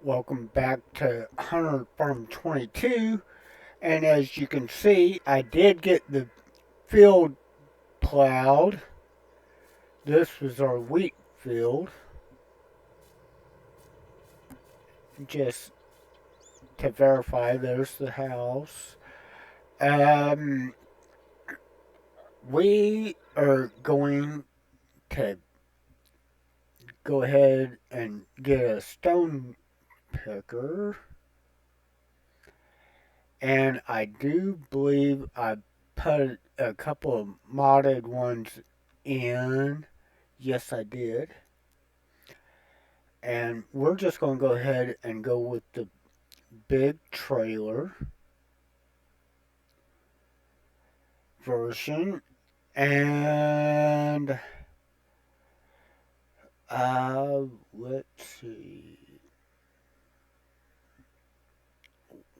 Welcome back to Hunter Farm 22, and as you can see, I did get the field plowed. This was our wheat field, just to verify. There's the house. Um, we are going to go ahead and get a stone picker, and I do believe I put a couple of modded ones in. Yes, I did. And we're just going to go ahead and go with the big trailer version. And let's see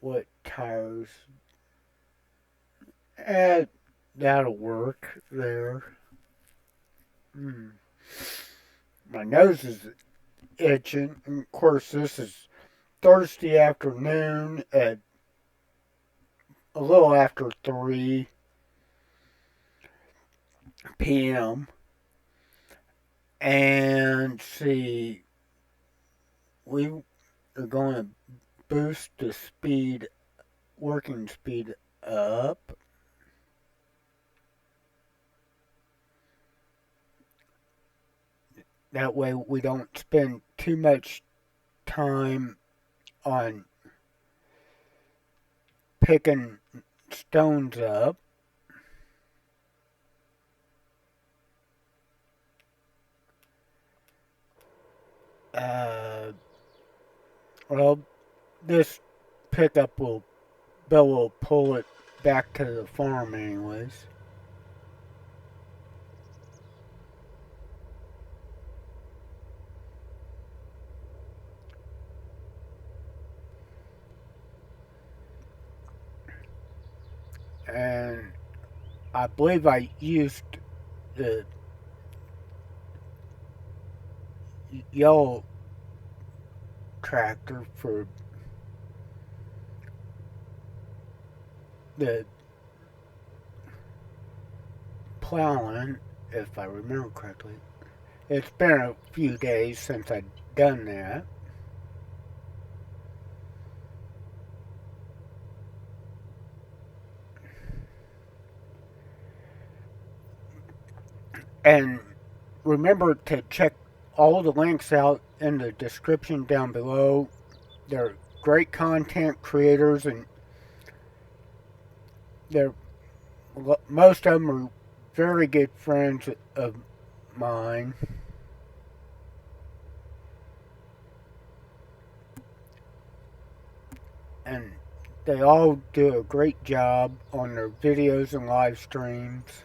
what tires. Eh, that'll work there. Hmm. My nose is itching. And of course, this is Thursday afternoon at a little after 3 p.m. And see, we are going to boost the speed, working speed up. That way we don't spend too much time on picking stones up. Uh, well, this pickup will be able to pull it back to the farm anyways. And I believe I used the yellow tractor for the plowing, if I remember correctly. It's been a few days since I've done that. And remember to check all the links out in the description down below. They're great content creators, and they're most of them are very good friends of mine. And they all do a great job on their videos and live streams.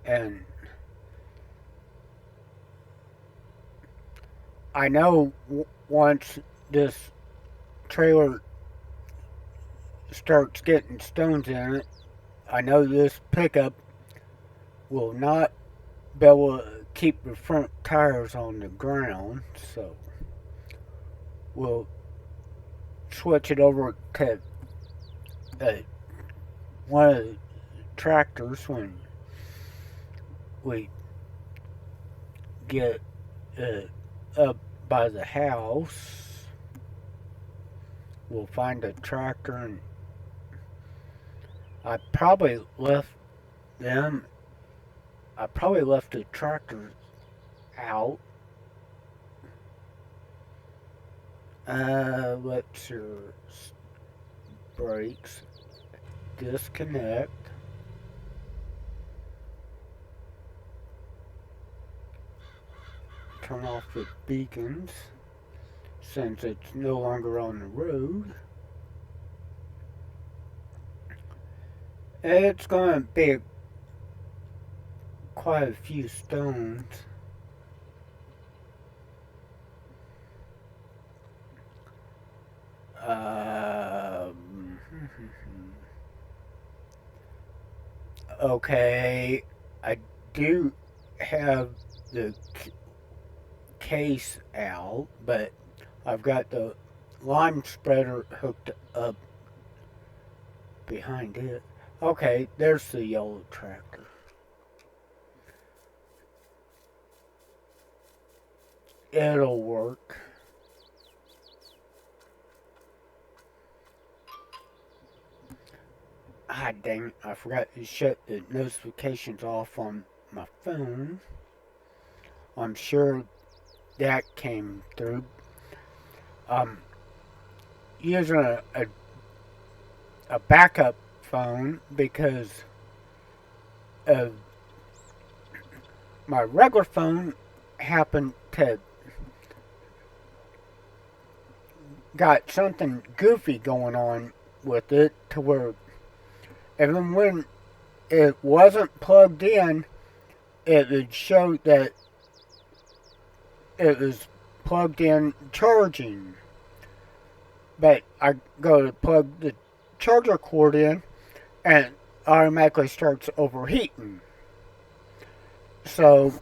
And I know once this trailer starts getting stones in it, I know this pickup will not be able to keep the front tires on the ground, so we'll switch it over to uh, one of the tractors when we get up by the house. We'll find a tractor, and I probably left them. I probably left the tractor out. Let's your brakes disconnect. Turn off the beacons since it's no longer on the road. It's going to be quite quite a few stones. Okay, I do have the case out, but I've got the lime spreader hooked up behind it. Okay, there's the yellow tractor. It'll work. Ah, dang it, I forgot to shut the notifications off on my phone. I'm sure that came through. Um, using a backup phone because of my regular phone happened to got something goofy going on with it to where even when it wasn't plugged in, it would show that it was plugged in charging. But I go to plug the charger cord in and it automatically starts overheating. So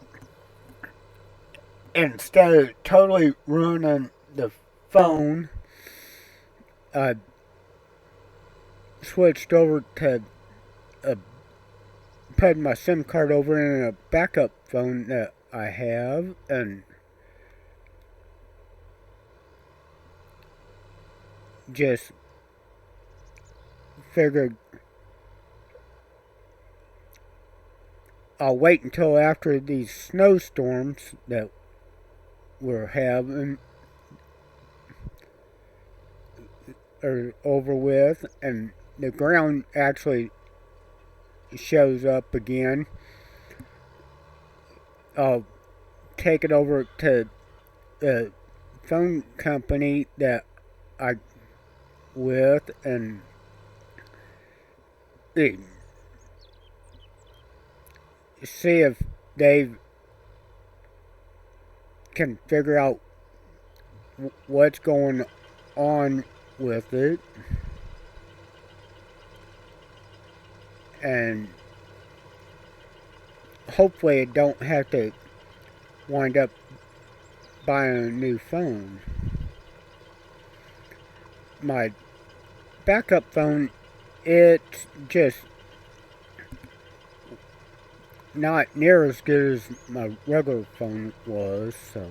instead of totally ruining the phone, I switched over to putting my SIM card over in a backup phone that I have, and just figured I'll wait until after these snowstorms that we're having are over with and the ground actually shows up again. I'll take it over to the phone company that I with and see if they can figure out what's going on with it, and hopefully I don't have to wind up buying a new phone. My backup phone, it's just not near as good as my regular phone was, so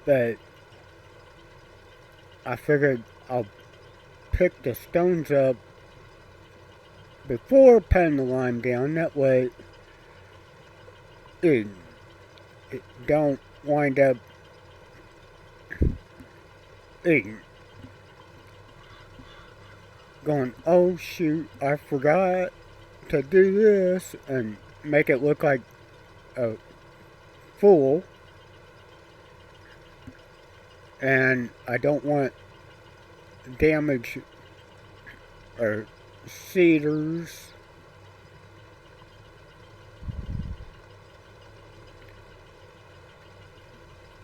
but I figured I'll pick the stones up before putting the lime down. That way it don't wind up going, oh shoot, I forgot to do this, and make it look like a fool. And I don't want damage or cedars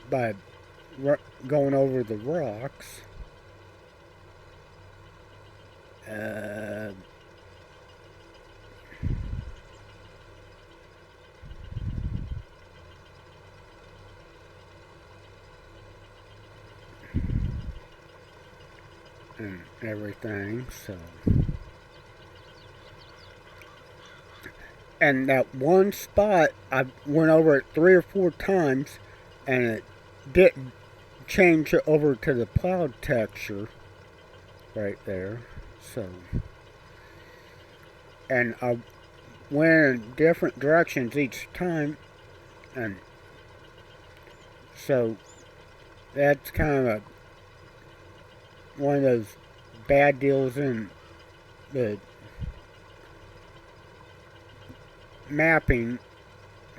by going over the rocks. And everything, so. And that one spot, I went over it 3 or 4 times, and it didn't change over to the cloud texture right there. So, and I went in different directions each time, and so that's kind of one of those bad deals in the mapping,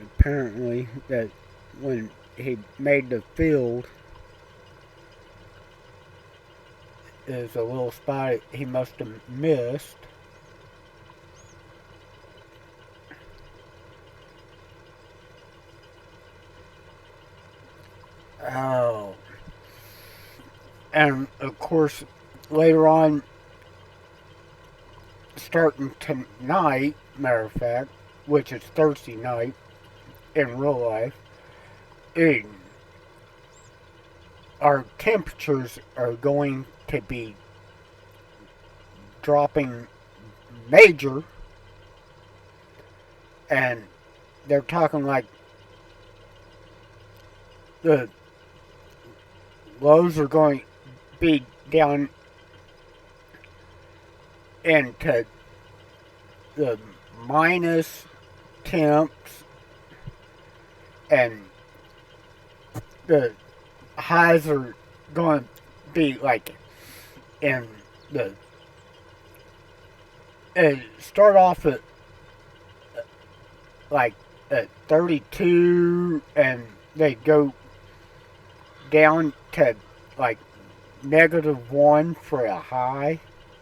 apparently, that when he made the field is a little spot he must have missed. Oh. And of course, later on, starting tonight, matter of fact, which is Thursday night in real life, it, our temperatures are going to be dropping major, and they're talking like the lows are going to be down into the minus temps, and the highs are going to be like in the start off at like at 32, and they go down to like -1 for a high,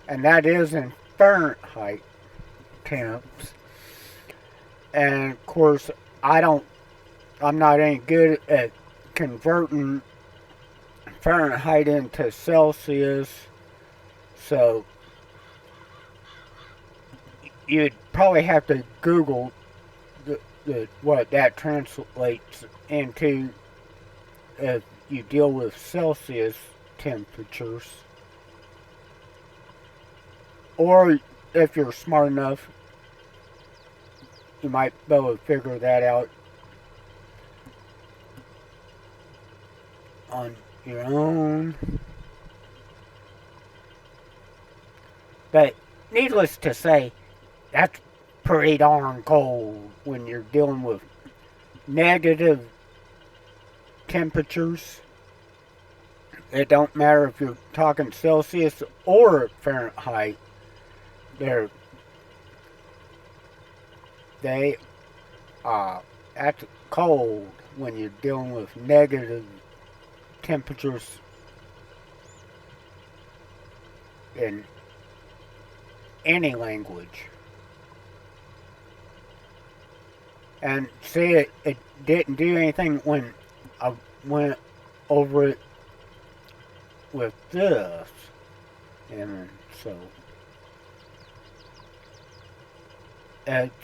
and that is in Fahrenheit temps. And of course, I'm not any good at converting Fahrenheit into Celsius, so you'd probably have to Google what that translates into if you deal with Celsius temperatures. Or if you're smart enough, you might be able to figure that out on your own. But needless to say, that's pretty darn cold when you're dealing with negative temperatures. It don't matter if you're talking Celsius or Fahrenheit. They that's cold when you're dealing with negative temperatures in any language. And see, it didn't do anything when I went over it with this. And so it's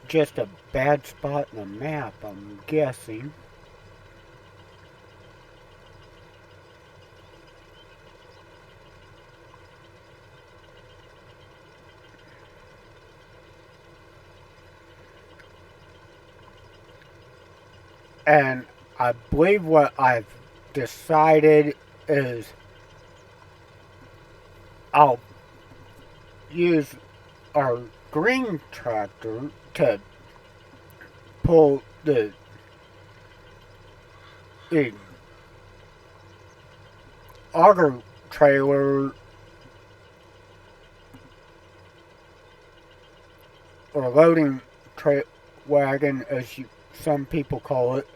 just a bad spot in the map, I'm guessing. And I believe what I've decided is I'll use our green tractor to pull the auger trailer or loading wagon, as some people call it,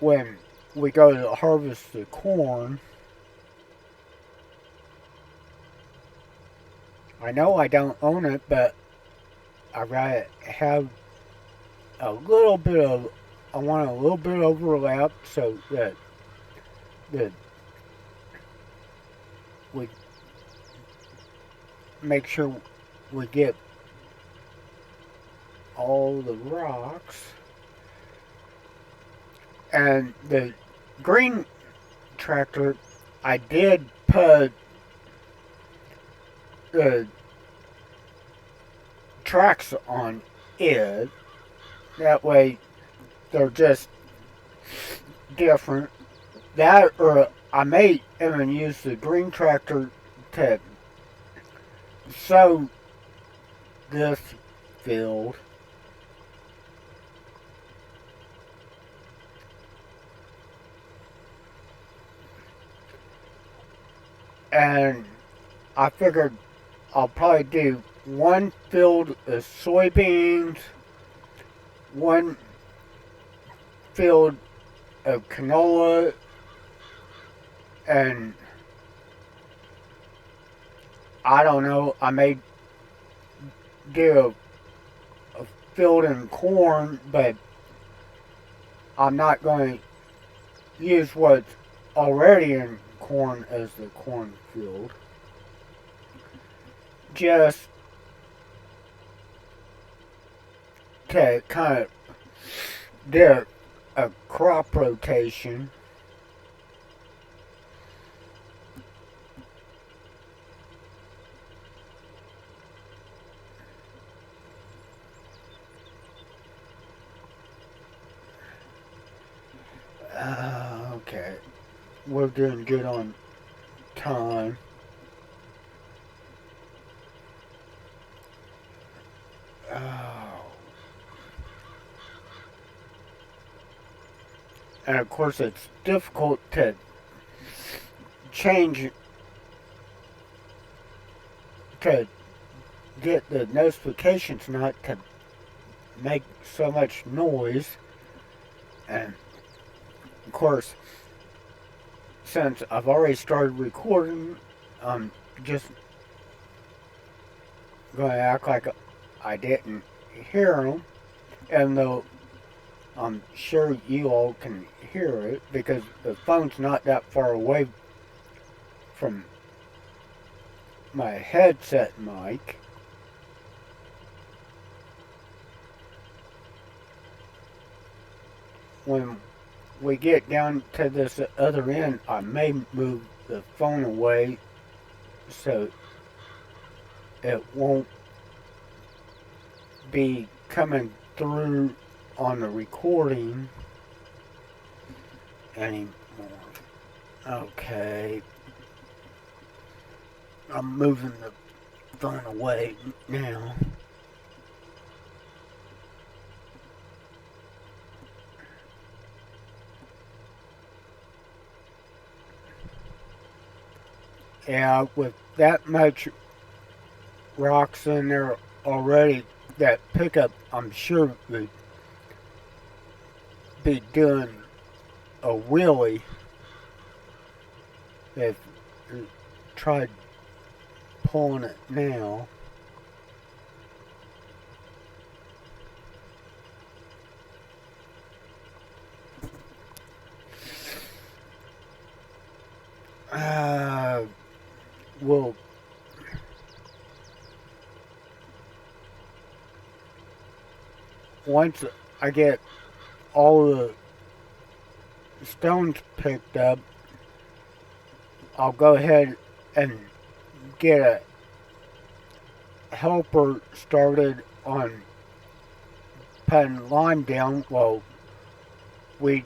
when we go to harvest the corn. I know I don't own it, but I gotta have a little bit of, I want a little bit of overlap so that we make sure we get all the rocks. And the green tractor, I did put the tracks on it. That way they're just different. That, or I may even use the green tractor to sow this field. And I figured I'll probably do one field of soybeans, one field of canola, and I don't know, I may do a field in corn, but I'm not going to use what's already in corn as the cornfield. Just to kind of do a crop rotation. Okay, we're doing good on time. Oh. And of course, it's difficult to change, to get the notifications not to make so much noise. And of course, since I've already started recording, I'm just going to act like I didn't hear them, and though I'm sure you all can hear it because the phone's not that far away from my headset mic. When we get down to this other end, I may move the phone away so it won't be coming through on the recording anymore. Okay. I'm moving the phone away now. Yeah, with that much rocks in there already, that pickup, I'm sure, would be doing a wheelie if you tried pulling it now. Well, once I get all the stones picked up, I'll go ahead and get a helper started on putting lime down while we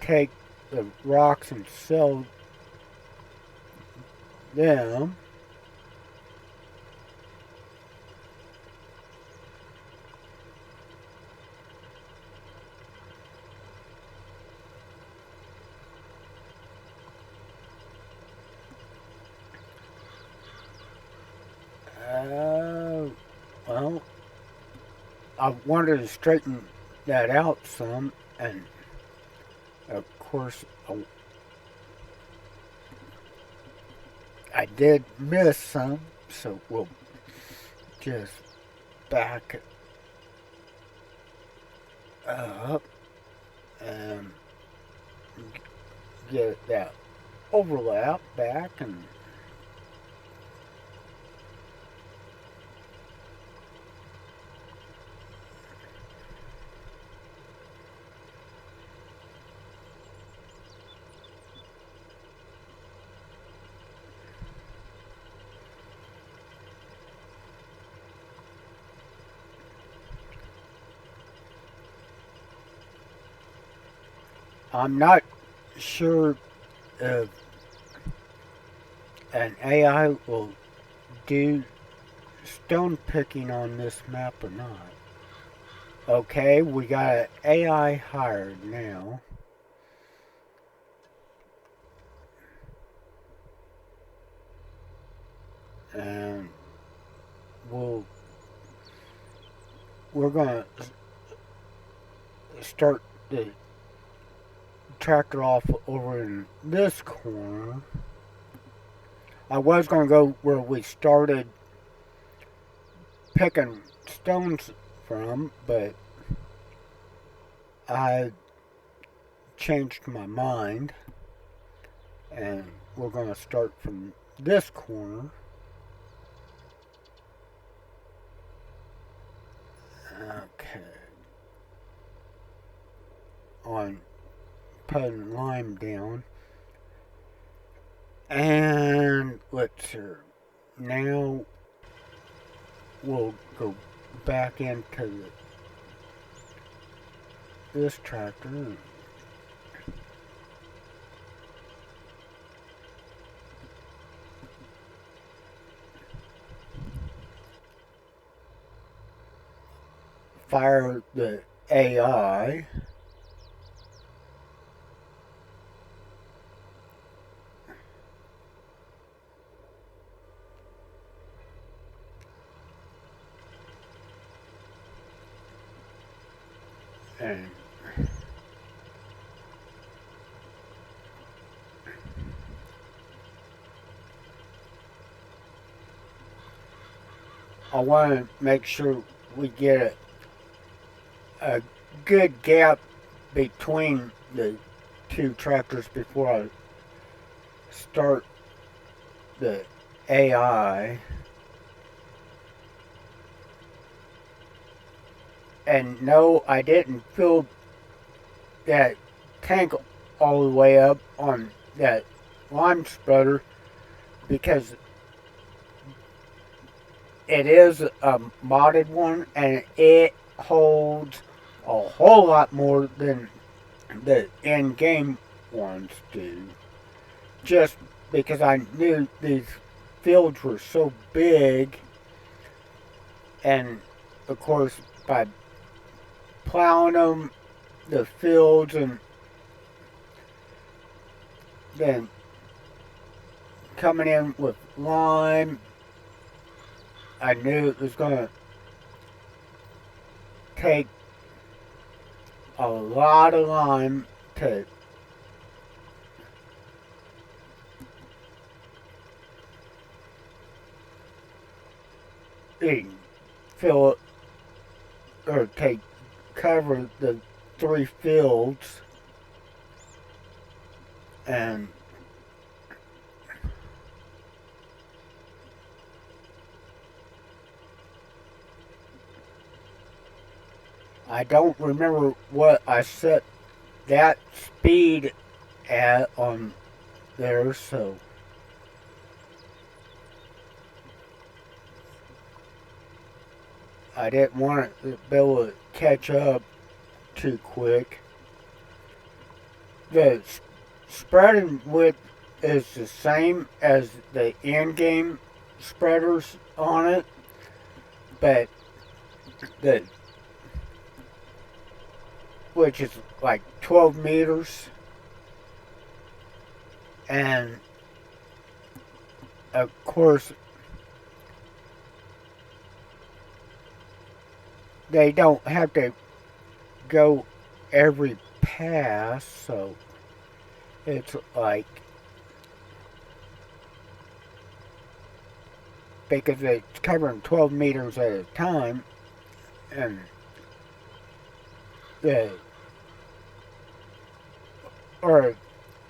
take the rocks and sell them. Well, I wanted to straighten that out some, and of course, I did miss some, so we'll just back up and get that overlap back, and I'm not sure if an AI will do stone picking on this map or not. Okay, we got an AI hired now. And we're gonna start the tractor off over in this corner. I was going to go where we started picking stones from, but I changed my mind, and we're going to start from this corner. Okay. On putting lime down. And let's see. Now we'll go back into this tractor. Fire the AI. And I want to make sure we get a good gap between the two tractors before I start the AI. And no, I didn't fill that tank all the way up on that lime spreader because it is a modded one and it holds a whole lot more than the in-game ones do. Just because I knew these fields were so big, and of course by plowing them, the fields, and then coming in with lime, I knew it was going to take a lot of lime to fill it or take cover the 3 fields. And I don't remember what I set that speed at on there, so I didn't want it to be able to catch up too quick. The spreading width is the same as the in-game spreaders on it, but the which is like 12 meters, and of course they don't have to go every pass, so it's like, because it's covering 12 meters at a time, and the or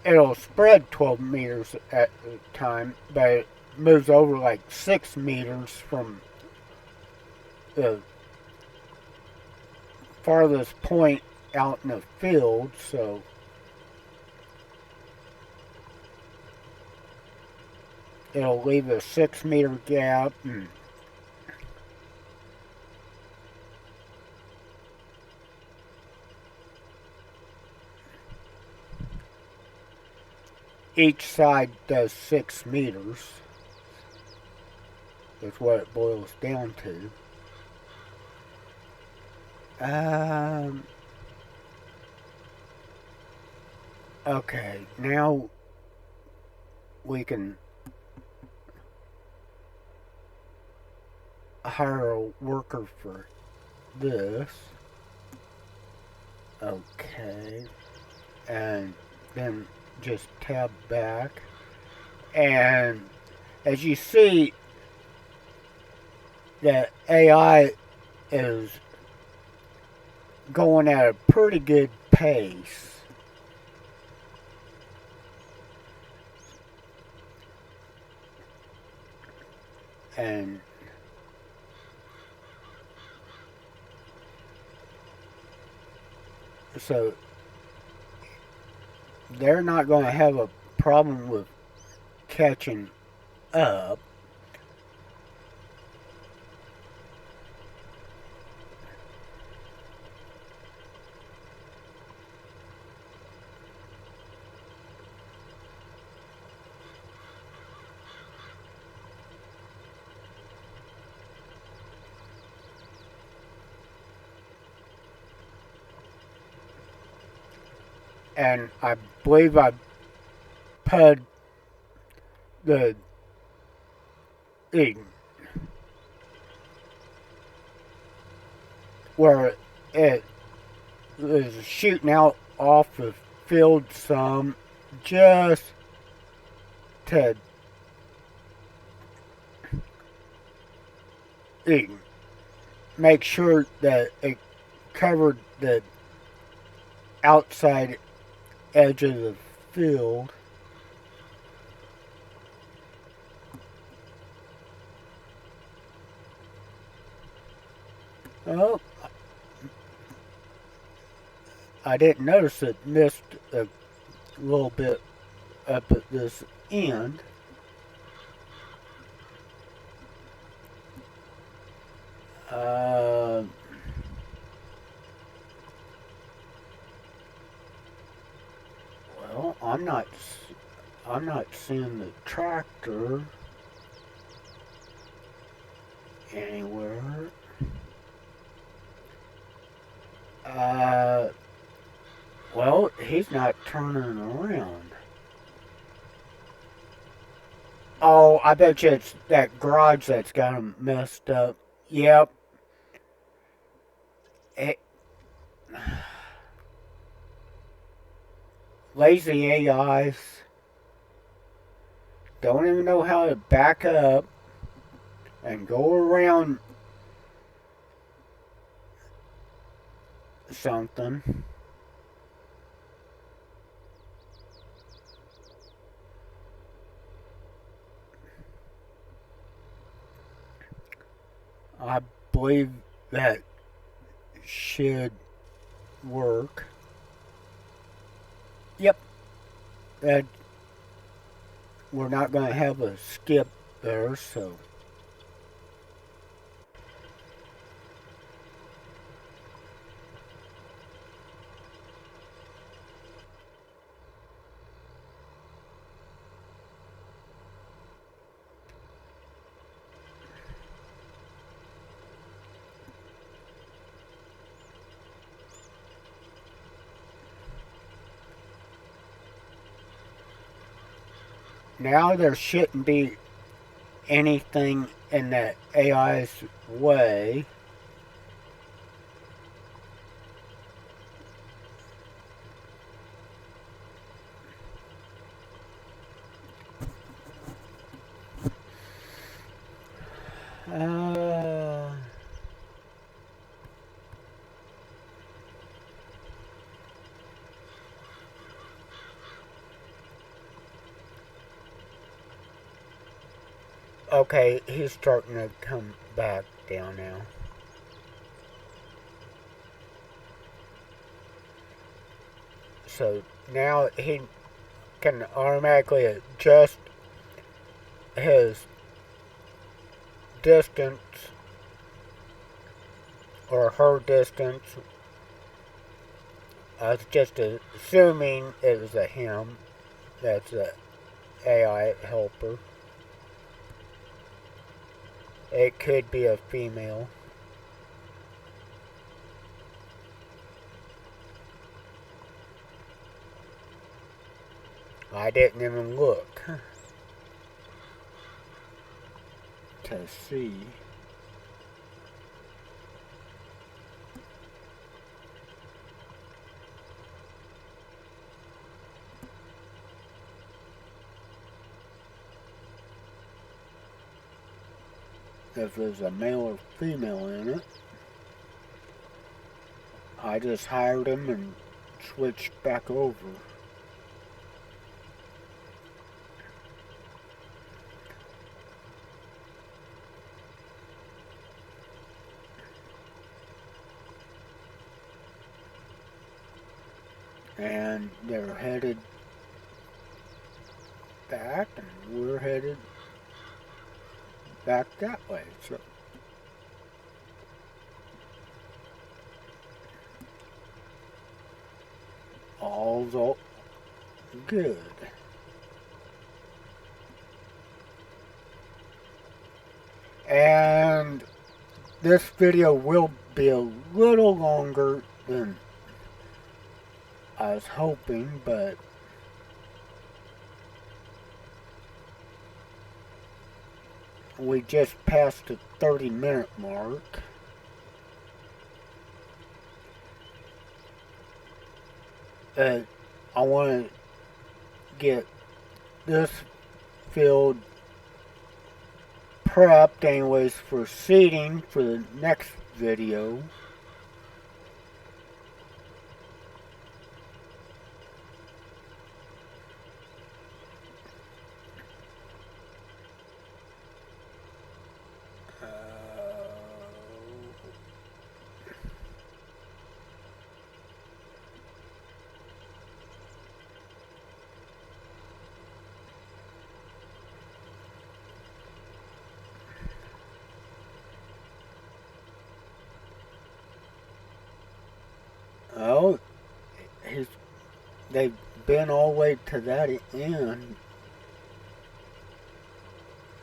it'll spread 12 meters at a time, but it moves over like 6 meters from the farthest point out in the field, so it'll leave a 6 meter gap, and each side does 6 meters. That's what it boils down to. Okay, now we can hire a worker for this. Okay. And then just tab back. And as you see, the AI is going at a pretty good pace. And so they're not going to have a problem with catching up. And I believe I put the where it is shooting out off the field some just to make sure that it covered the outside edge of the field. Oh, I didn't notice it missed a little bit up at this end. Uh, well, I'm not seeing the tractor anywhere. Uh, well, he's not turning around. Oh, I bet you it's that garage that's got him messed up. Yep. It, lazy AIs don't even know how to back up and go around something. I believe that should work. Yep, that we're not going to have a skip there, so now there shouldn't be anything in the AI's way. Uh, okay, he's starting to come back down now. So now he can automatically adjust his distance or her distance. I was just assuming it was a him. That's a AI helper. It could be a female. I didn't even look to see. if there's a male or female in it. I just hired him and switched back over. And they're headed back, and we're headed back that way. So all's all good. And this video will be a little longer than I was hoping, but we just passed the 30-minute mark. I want to get this field prepped anyways for seeding for the next video. Oh, they've been all the way to that end.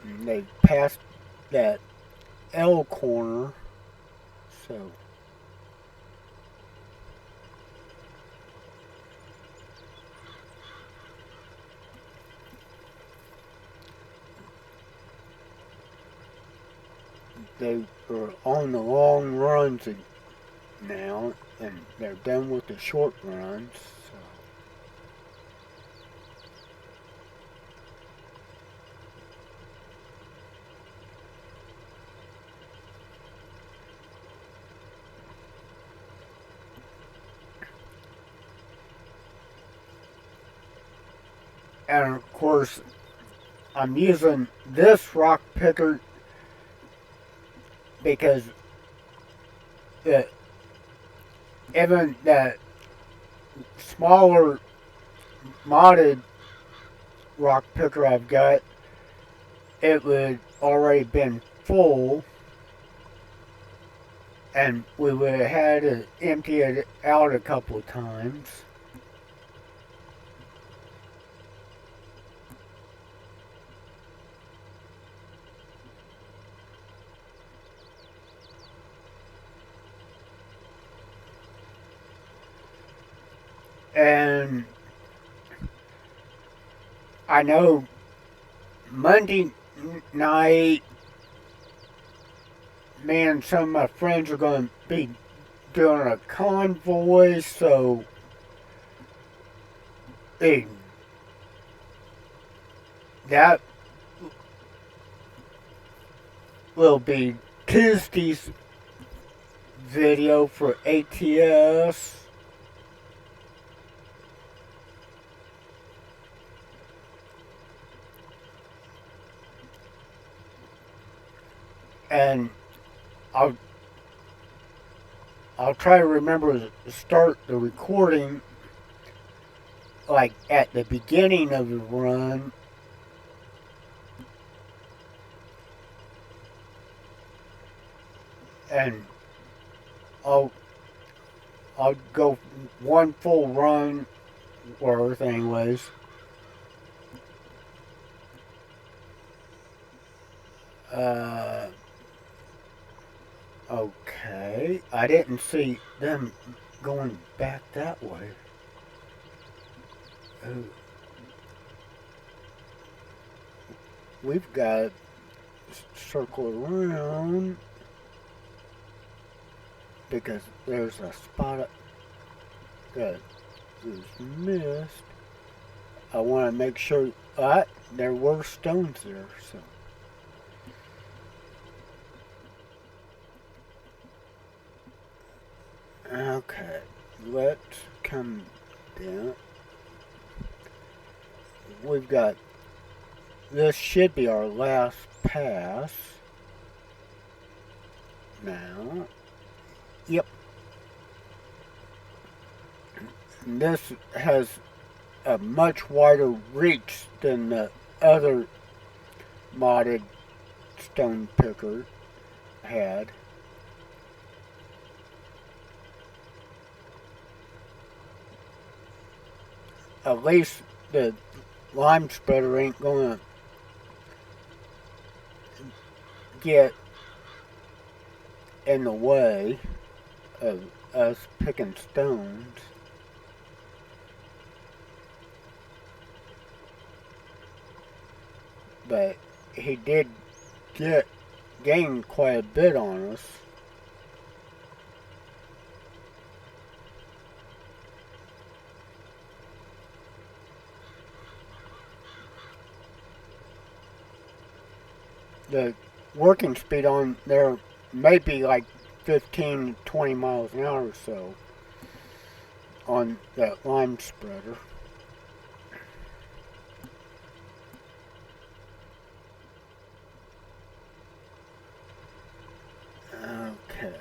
And they've passed that L corner, so they are on the long runs now, and they're done with the short runs. So. And of course, I'm using this rock picker because even that smaller modded rock picker I've got, it would already been full, and we would have had to empty it out a couple of times. And I know Monday night, me and some of my friends are going to be doing a convoy, so that will be Tuesday's video for ATS. And I'll try to remember to start the recording like at the beginning of the run. And I'll go one full run worth anyways. Okay, I didn't see them going back that way. Oh. We've got to circle around because there's a spot that is missed. I want to make sure there were stones there, so. Okay, let's come down. We've got, this should be our last pass now. Yep. And this has a much wider reach than the other modded stone picker had. At least the lime spreader ain't gonna get in the way of us picking stones. But he did gain quite a bit on us. The working speed on there may be like 15 to 20 miles an hour or so on that lime spreader. Okay.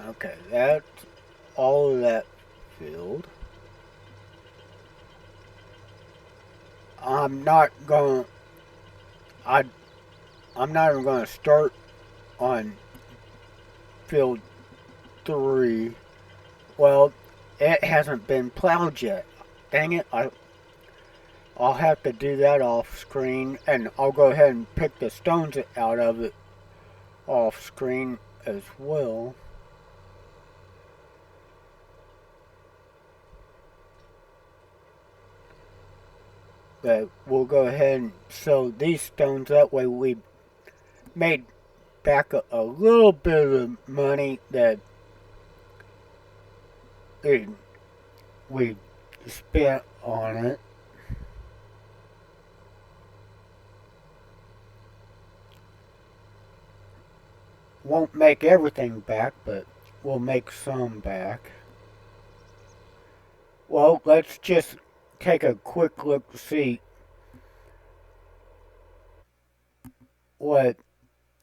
Okay, that's all of that filled. I'm not going I'm not even going to start on field 3. Well, it hasn't been plowed yet. Dang it, I'll have to do that off screen, and I'll go ahead and pick the stones out of it off screen as well. But we'll go ahead and sell these stones, that way we made back a little bit of money that we spent on it. Won't make everything back, but we'll make some back. Well, let's just take a quick look to see what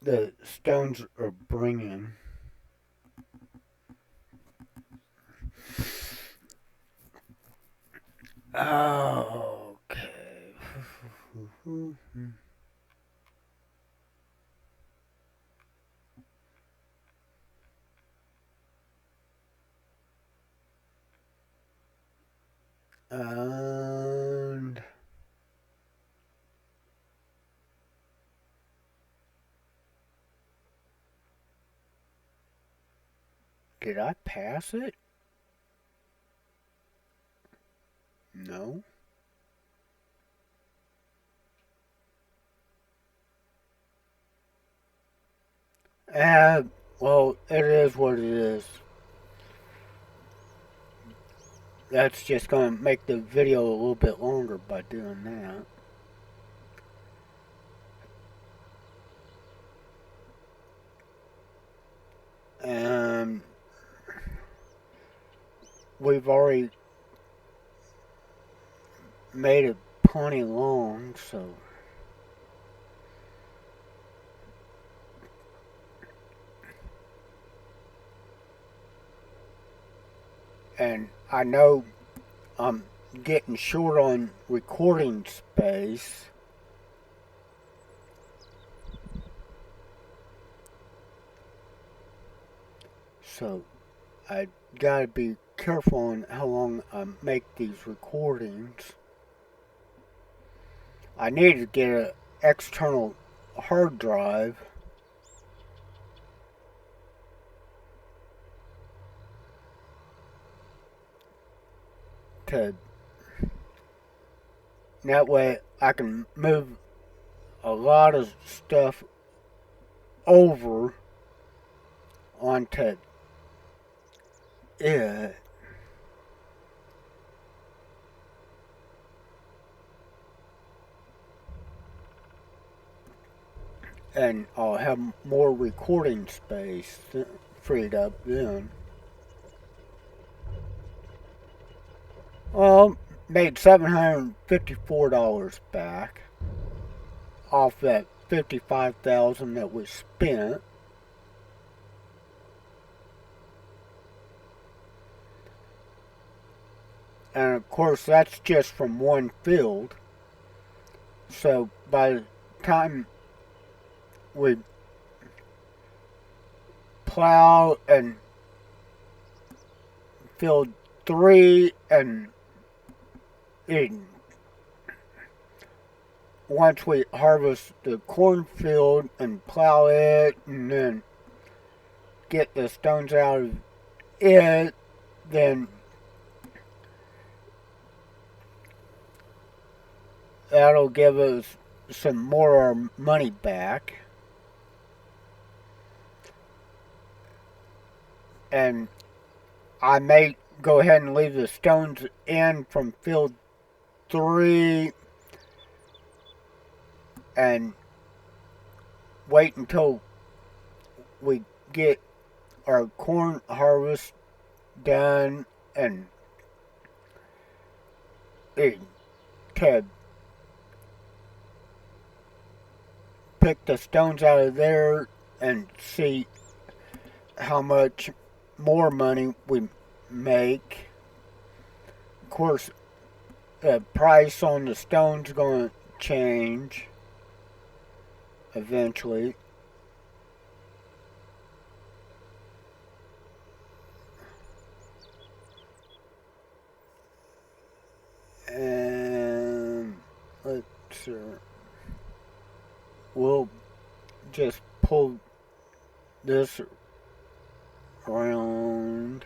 the stones are bringing. Okay. And did I pass it? No. Well, it is what it is. That's just going to make the video a little bit longer by doing that. And we've already made it plenty long, so and I know I'm getting short on recording space, so I gotta be careful on how long I make these recordings. I need to get an external hard drive to, that way I can move a lot of stuff over onto it. and I'll have more recording space freed up then. Well, made $754 back off that $55,000 that we spent. And of course, that's just from one field. So by the time we plow and field 3 and once we harvest the cornfield and plow it and then get the stones out of it, then that'll give us some more money back. And I may go ahead and leave the stones in from field 3 and wait until we get our corn harvest done and to pick the stones out of there and see how much more money we make. Of course, the price on the stone's going to change eventually. And let's we'll just pull this around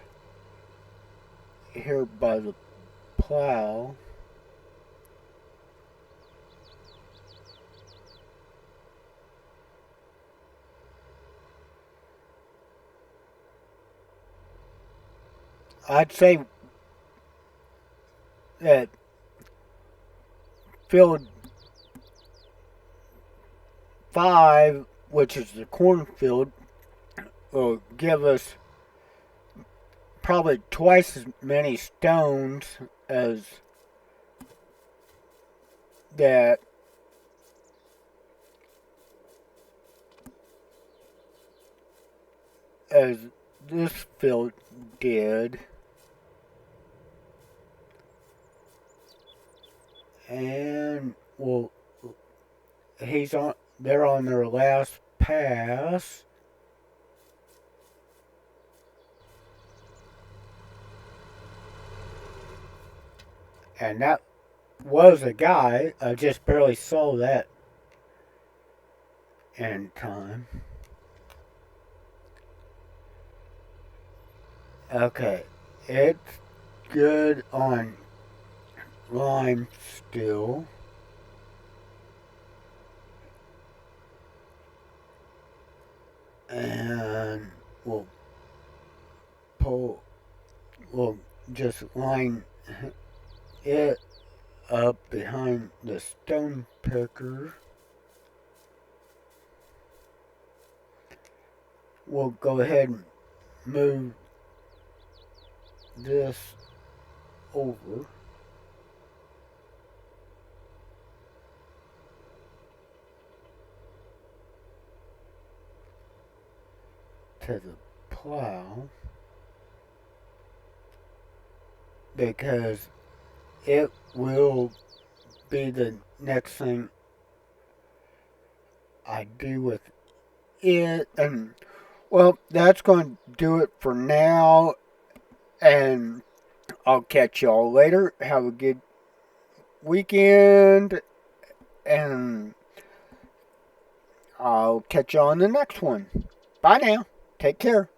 here by the plow. I'd say that field 5, which is the cornfield, will give us probably twice as many stones as that as this field did. And well, they're on their last pass. And that was a guy. I just barely saw that in time. Okay, it's good on lime still. And we'll just line it up behind the stone picker. We'll go ahead and move this over. To the plow, because it will be the next thing I do with it. And well, that's going to do it for now, and I'll catch y'all later. Have a good weekend, and I'll catch y'all on the next one. Bye now. Take care.